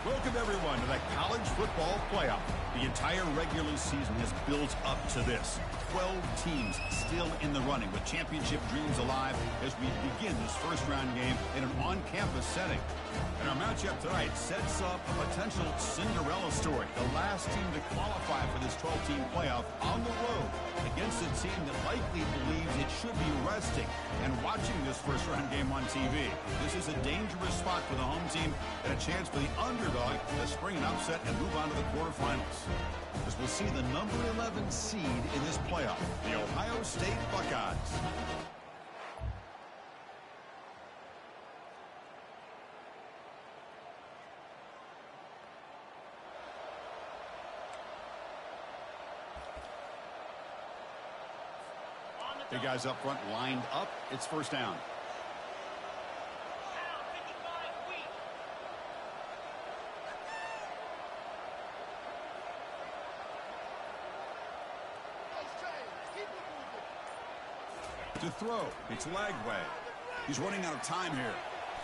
Welcome, everyone, to the college football playoff. The entire regular season has built up to this. 12 teams still in the running with championship dreams alive as we begin this first-round game in an on-campus setting. And our matchup tonight sets up a potential Cinderella story. The last team to qualify for this 12-team playoff on the road against a team that likely believes it should be resting and watching this first-round game on TV. This is a dangerous spot for the home team and a chance for the underdog to spring an upset and move on to the quarterfinals. As we'll see the number 11 seed in this playoff, the Ohio State Buckeyes. Big guys up front lined up. It's first down. To throw, it's Lagway. He's running out of time here.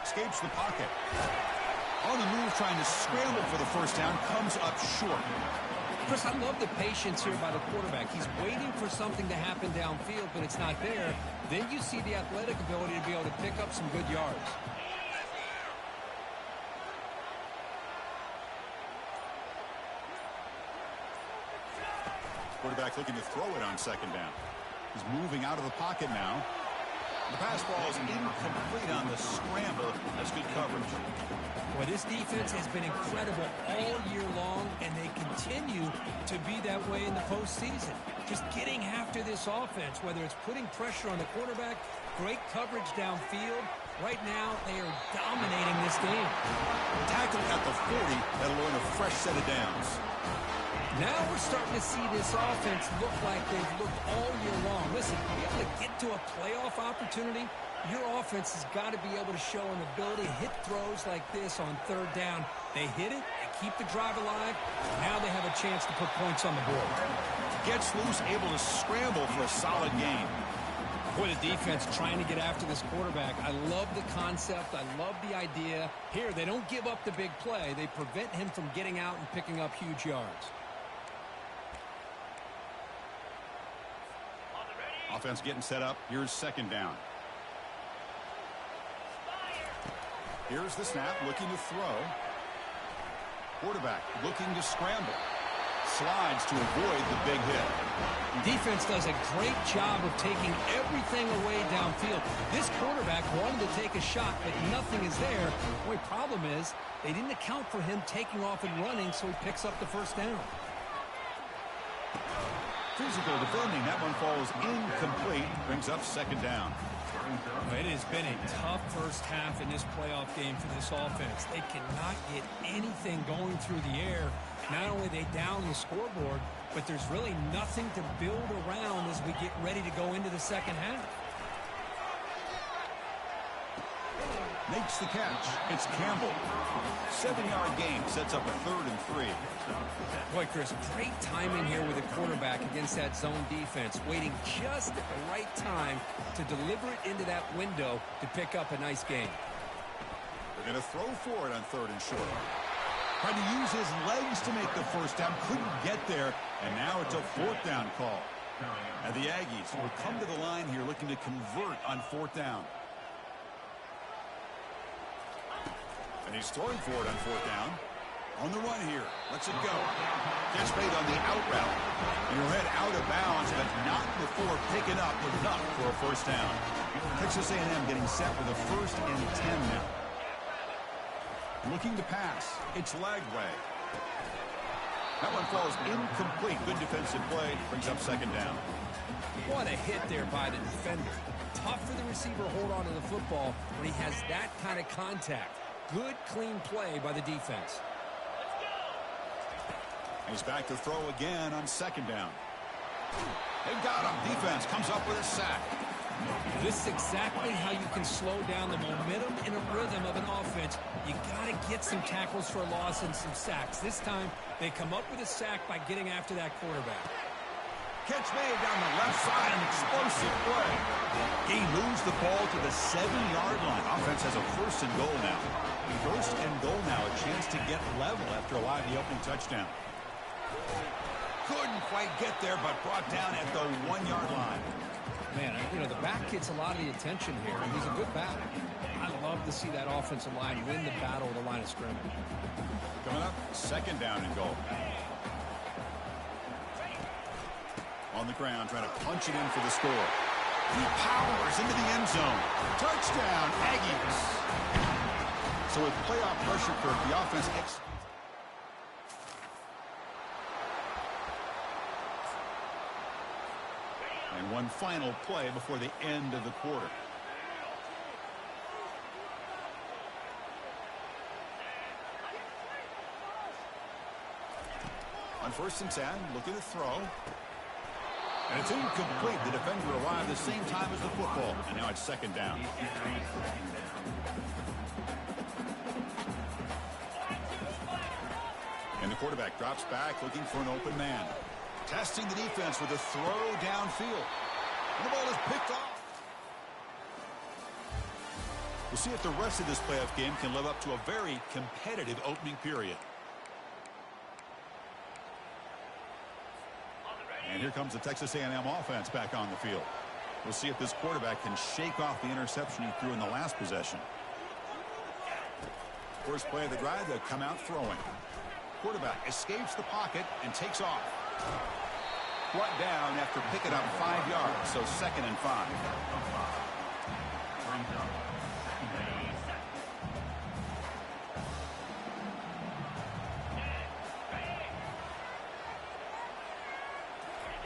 Escapes the pocket. On the move, trying to scramble for the first down, comes up short. Chris, I love the patience here by the quarterback. He's waiting for something to happen downfield, but it's not there. Then you see the athletic ability to be able to pick up some good yards. Quarterback looking to throw it on second down. He's moving out of the pocket now. The pass ball is incomplete on the scramble. That's good coverage. Boy, this defense has been incredible all year long, and they continue to be that way in the postseason. Just getting after this offense, whether it's putting pressure on the quarterback, great coverage downfield. Right now, they are dominating this game. Tackle at the 40. That'll earn a fresh set of downs. Now we're starting to see this offense look like they've looked all year long. Listen, to be able to get to a playoff opportunity, your offense has got to be able to show an ability to hit throws like this on third down. They hit it, they keep the drive alive, now they have a chance to put points on the board. Gets loose, able to scramble for a solid gain. Boy, the defense trying to get after this quarterback. I love the concept. I love the idea. Here, they don't give up the big play. They prevent him from getting out and picking up huge yards. Offense getting set up. Here's second down. Here's the snap, looking to throw. Quarterback looking to scramble. Slides to avoid the big hit. Defense does a great job of taking everything away downfield. This quarterback wanted to take a shot, but nothing is there. The only problem is they didn't account for him taking off and running, so he picks up the first down. Physical defending. That one falls incomplete. Brings up second down. It has been a tough first half in this playoff game for this offense. They cannot get anything going through the air. Not only they down the scoreboard, but there's really nothing to build around as we get ready to go into the second half. Makes the catch. It's Campbell. 7-yard gain sets up a 3rd and 3. Boy, Chris, great timing here with the quarterback against that zone defense, waiting just at the right time to deliver it into that window to pick up a nice gain. They're going to throw for it on 3rd and short. Tried to use his legs to make the first down, couldn't get there, and now it's a 4th down call. And the Aggies will come to the line here looking to convert on 4th down. And he's throwing for it on 4th down. On the run here. Lets it go. Gets made on the out route. And he'll head out of bounds, but not before picking up enough for a first down. Texas A&M getting set with a 1st and 10 now. Looking to pass. It's Lagway. That one falls incomplete. Good defensive play. Brings up second down. What a hit there by the defender. Tough for the receiver to hold on to the football when he has that kind of contact. Good, clean play by the defense. He's back to throw again on second down. They got him. Defense comes up with a sack. This is exactly how you can slow down the momentum and a rhythm of an offense. You got to get some tackles for a loss and some sacks. This time, they come up with a sack by getting after that quarterback. Catch made down the left side, an explosive play. He moves the ball to the 7-yard line. Offense has a first and goal now. First and goal now, a chance to get level after allowing the opening touchdown. Couldn't quite get there, but brought down at the 1-yard line. Man, you know, the back gets a lot of the attention here, and he's a good back. I love to see that offensive line win the battle of the line of scrimmage. Coming up, second down and goal. On the ground, trying to punch it in for the score. He powers into the end zone. Touchdown, Aggies. So with playoff pressure curve, the offense executes. And one final play before the end of the quarter. On 1st and 10, looking to throw. And it's incomplete. The defender arrived the same time as the football. And now it's second down. And the quarterback drops back looking for an open man. Testing the defense with a throw downfield. And the ball is picked off. We'll see if the rest of this playoff game can live up to a very competitive opening period. And here comes the Texas A&M offense back on the field. We'll see if this quarterback can shake off the interception he threw in the last possession. First play of the drive, they'll come out throwing. Quarterback escapes the pocket and takes off. Brought down after picking up 5 yards, so 2nd and 5.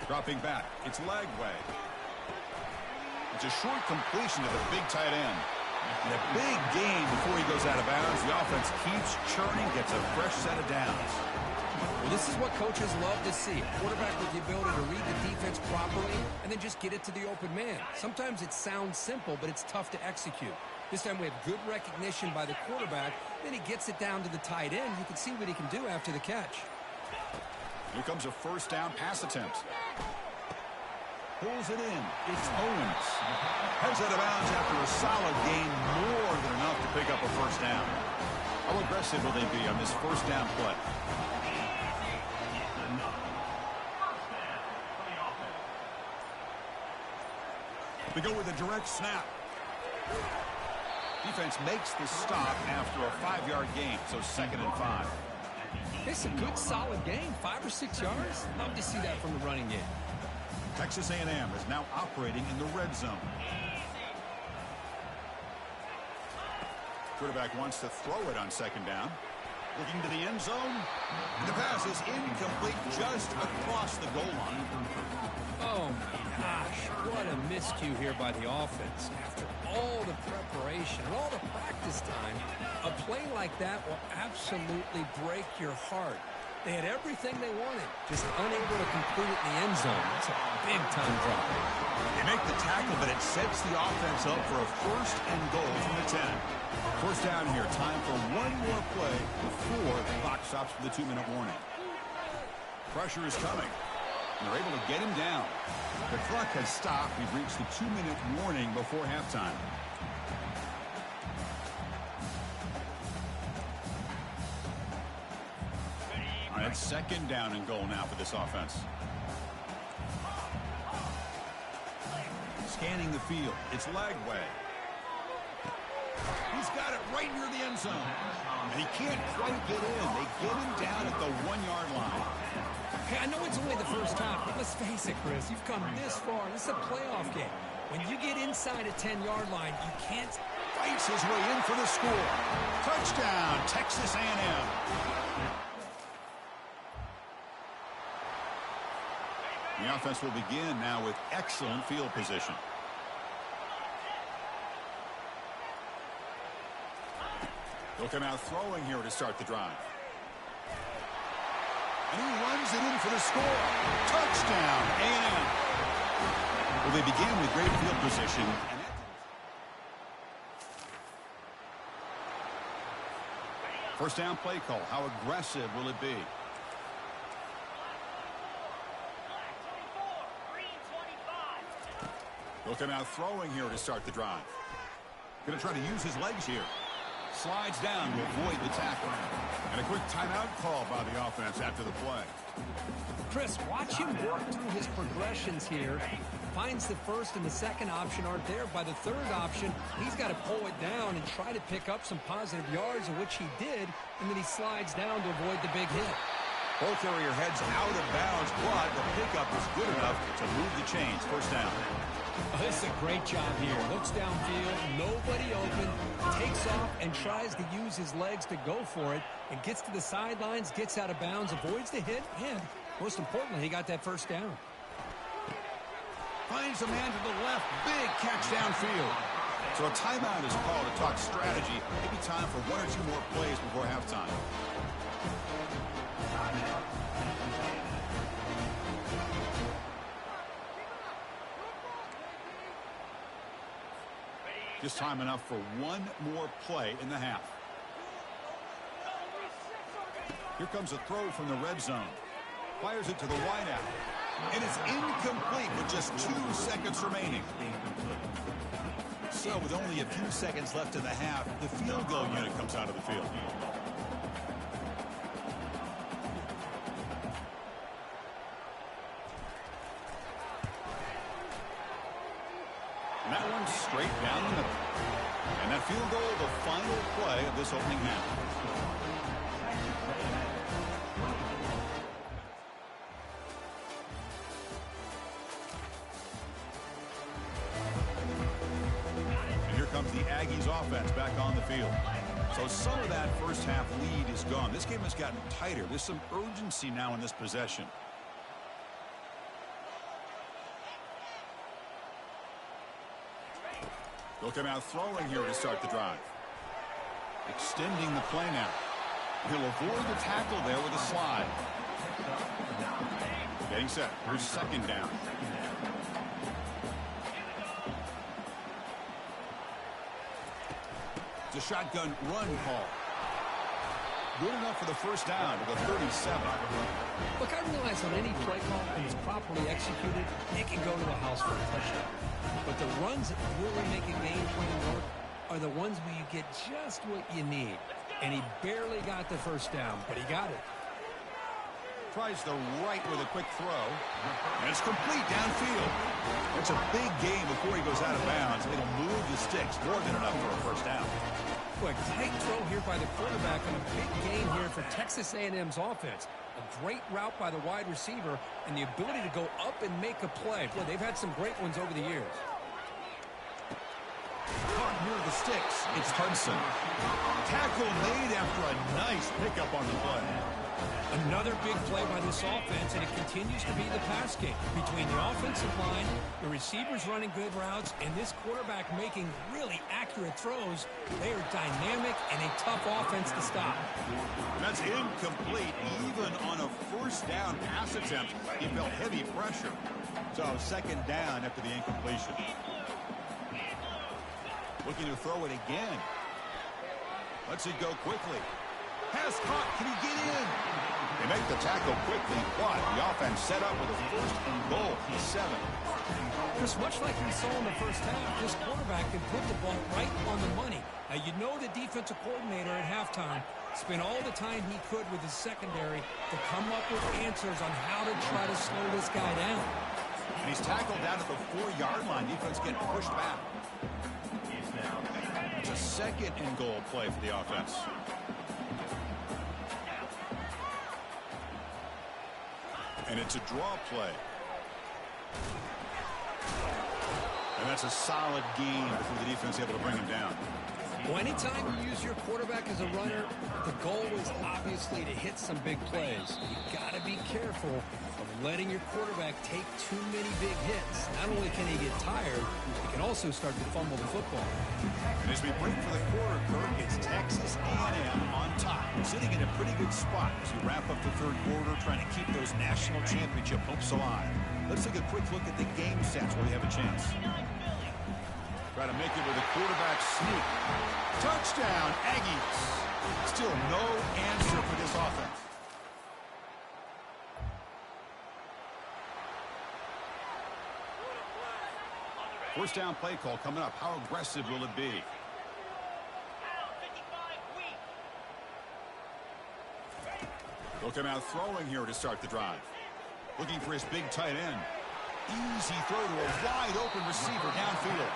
Dropping back, it's Lagway. It's a short completion to the big tight end. And a big gain before he goes out of bounds. The offense keeps churning, gets a fresh set of downs. Well, this is what coaches love to see. A quarterback with the ability to read the defense properly and then just get it to the open man. Sometimes it sounds simple, but it's tough to execute. This time we have good recognition by the quarterback. Then he gets it down to the tight end. You can see what he can do after the catch. Here comes a first down pass attempt. Pulls it in. It's Owens. Heads out of bounds after a solid gain, more than enough to pick up a first down. How aggressive will they be on this first down play? They go with a direct snap. Defense makes the stop after a 5-yard gain, so 2nd and 5. It's a good, solid game, 5 or 6 yards. Love to see that from the running game. Texas A&M is now operating in the red zone. Quarterback wants to throw it on 2nd down. Looking to the end zone. The pass is incomplete just across the goal line. Oh, my gosh. What a miscue here by the offense. After all the preparation and all the practice time, a play like that will absolutely break your heart. They had everything they wanted, just unable to complete it in the end zone. It's a big-time drop. They make the tackle, but it sets the offense up for a first and goal from the 10. First down here. Time for one more play before the clock stops for the 2-minute warning. Pressure is coming. And they're able to get him down. The clock has stopped. We've reached the 2-minute warning before halftime. All right, 2nd down and goal now for this offense. Scanning the field. It's Lagway. He's got it right near the end zone. And he can't quite get in. They get him down at the 1-yard line. Hey, I know it's only the first time, but let's face it, Chris. You've come this far. This is a playoff game. When you get inside a 10-yard line, you can't. Fights his way in for the score. Touchdown, Texas A&M. The offense will begin now with excellent field position. They'll come out throwing here to start the drive. And he runs it in for the score. Touchdown, A&M. Well, they began with great field position. First down play call. How aggressive will it be? Looking out throwing here to start the drive. Going to try to use his legs here. Slides down to avoid the tackle. And a quick timeout call by the offense after the play. Chris, watch him work through his progressions here. Finds the first and the second option aren't there. By the third option, he's got to pull it down and try to pick up some positive yards, of which he did, and then he slides down to avoid the big hit. Ball carrier heads out of bounds, but the pickup is good enough to move the chains. First down. Oh, this is a great job here. Looks downfield, nobody open, takes off and tries to use his legs to go for it, and gets to the sidelines, gets out of bounds, avoids the hit, and most importantly, he got that first down. Finds a man to the left. Big catch downfield. So a timeout is called to talk strategy. Maybe time for one or two more plays before halftime. Just time enough for one more play in the half. Here comes a throw from the red zone. Fires it to the wideout. And it's incomplete with just 2 seconds remaining. So with only a few seconds left in the half, the field goal unit comes out of the field. And that one's straight down the middle. And that field goal, the final play of this opening half. The Aggies offense back on the field. So some of that first half lead is gone. This game has gotten tighter. There's some urgency now in this possession. Looking out throwing here to start the drive. Extending the play now. He'll avoid the tackle there with a slide. Getting set. Here's second down. It's a shotgun run call. Good enough for the first down to the 37. Look, I realize on any play call, when it's properly executed, it can go to the house for a touchdown. But the runs that really make a game plan work are the ones where you get just what you need. And he barely got the first down, but he got it. Tries the right with a quick throw. And it's complete downfield. It's a big gain before he goes out of bounds. It'll move the sticks more than enough for a first down. Quick, tight throw here by the quarterback on a big gain here for Texas A&M's offense. A great route by the wide receiver and the ability to go up and make a play. Boy, they've had some great ones over the years. Caught near the sticks. It's Hudson. Tackle made after a nice pickup on the play. Another big play by this offense, and it continues to be the pass game between the offensive line, the receivers running good routes, and this quarterback making really accurate throws. They are dynamic and a tough offense to stop. And that's incomplete. Even on a first down pass attempt, he felt heavy pressure. So second down after the incompletion. Looking to throw it again. Lets it go quickly. Pass caught. Can he get in? They make the tackle quickly, but the offense set up with a first and goal. 7. Chris, much like we saw in the first half, this quarterback can put the ball right on the money. Now, you know the defensive coordinator at halftime spent all the time he could with his secondary to come up with answers on how to try to slow this guy down. And he's tackled down at the 4-yard line. Defense getting pushed back. It's a second and goal play for the offense. And it's a draw play. And that's a solid gain before the defense able to bring him down. Well, anytime you use your quarterback as a runner, the goal is obviously to hit some big plays. You got to be careful of letting your quarterback take too many big hits. Not only can he get tired, he can also start to fumble the football. And as we break for the quarter, Kirk, it's Texas A&M on top, sitting in a pretty good spot as we wrap up the third quarter, trying to keep those national championship hopes alive. Let's take a quick look at the game stats where we have a chance. Try to make it with a quarterback sneak. Touchdown, Aggies. Still no answer for this offense. First down play call coming up. How aggressive will it be? Look him out throwing here to start the drive. Looking for his big tight end. Easy throw to a wide open receiver downfield.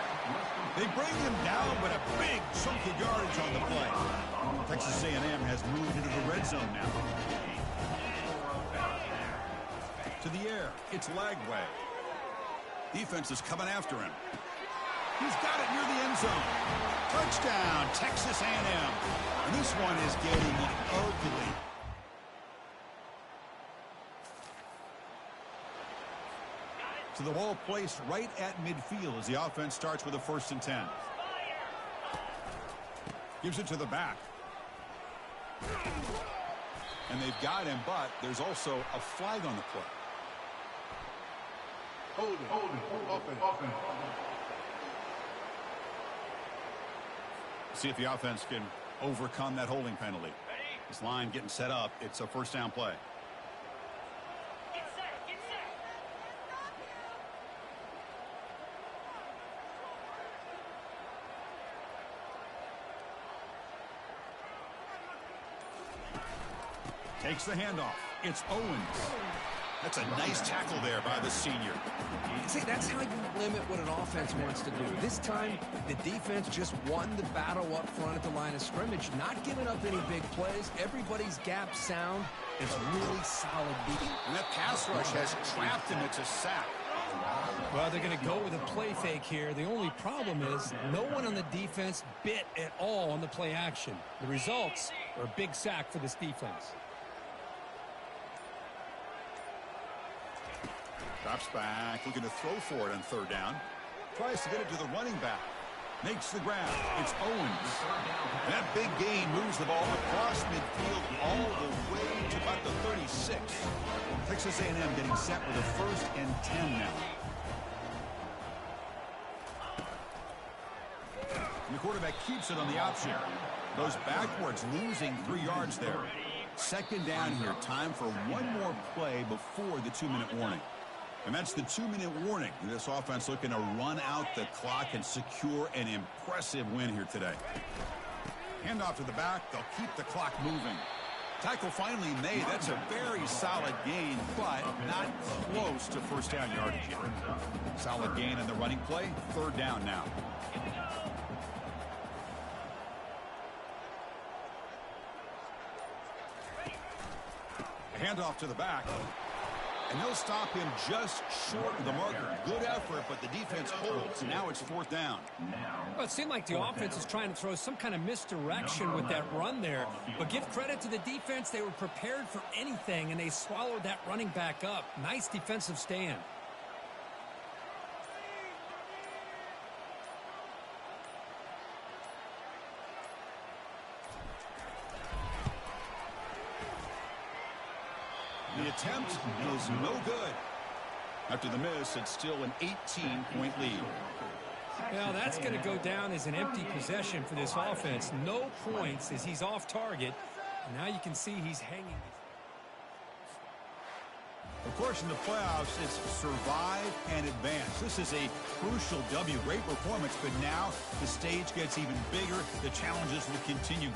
They bring him down, but a big chunk of yardage on the play. Texas A&M has moved into the red zone now. To the air. It's Lagway. Defense is coming after him. He's got it near the end zone. Touchdown, Texas A&M. And this one is getting ugly. To the ball placed right at midfield as the offense starts with a 1st and 10. Gives it to the back. And they've got him, but there's also a flag on the play. Open. See if the offense can overcome that holding penalty. This line getting set up. It's a 1st down play. Takes the handoff. It's Owens. That's a nice tackle there by the senior. See, that's how you limit what an offense wants to do. This time, the defense just won the battle up front at the line of scrimmage, not giving up any big plays. Everybody's gap sound. It's really solid beating. And that pass rush has trapped him. It's a sack. Well, they're going to go with a play fake here. The only problem is no one on the defense bit at all on the play action. The results are a big sack for this defense. Drops back, looking to throw for it on 3rd down. Tries to get it to the running back. Makes the grab. It's Owens. And that big gain moves the ball across midfield all the way to about the 36. Texas A&M getting set with a 1st and 10 now. And the quarterback keeps it on the option. Goes backwards, losing 3 yards there. 2nd down here. Time for one more play before the 2-minute warning. And that's the 2-minute warning. This offense looking to run out the clock and secure an impressive win here today. Handoff to the back. They'll keep the clock moving. Tackle finally made. That's a very solid gain, but not close to 1st down yardage yet. Solid gain in the running play. 3rd down now. Handoff to the back. And they'll stop him just short of the marker. Good effort, but the defense holds. Now it's 4th down. Well, it seemed like the offense is trying to throw some kind of misdirection with that run there. But give credit to the defense. They were prepared for anything, and they swallowed that running back up. Nice defensive stand. The attempt is no good. After the miss, it's still an 18-point lead. Well, that's going to go down as an empty possession for this offense. No points as he's off target. And now you can see he's hanging. Of course, in the playoffs, it's survive and advance. This is a crucial W. Great performance, but now the stage gets even bigger. The challenges will continue.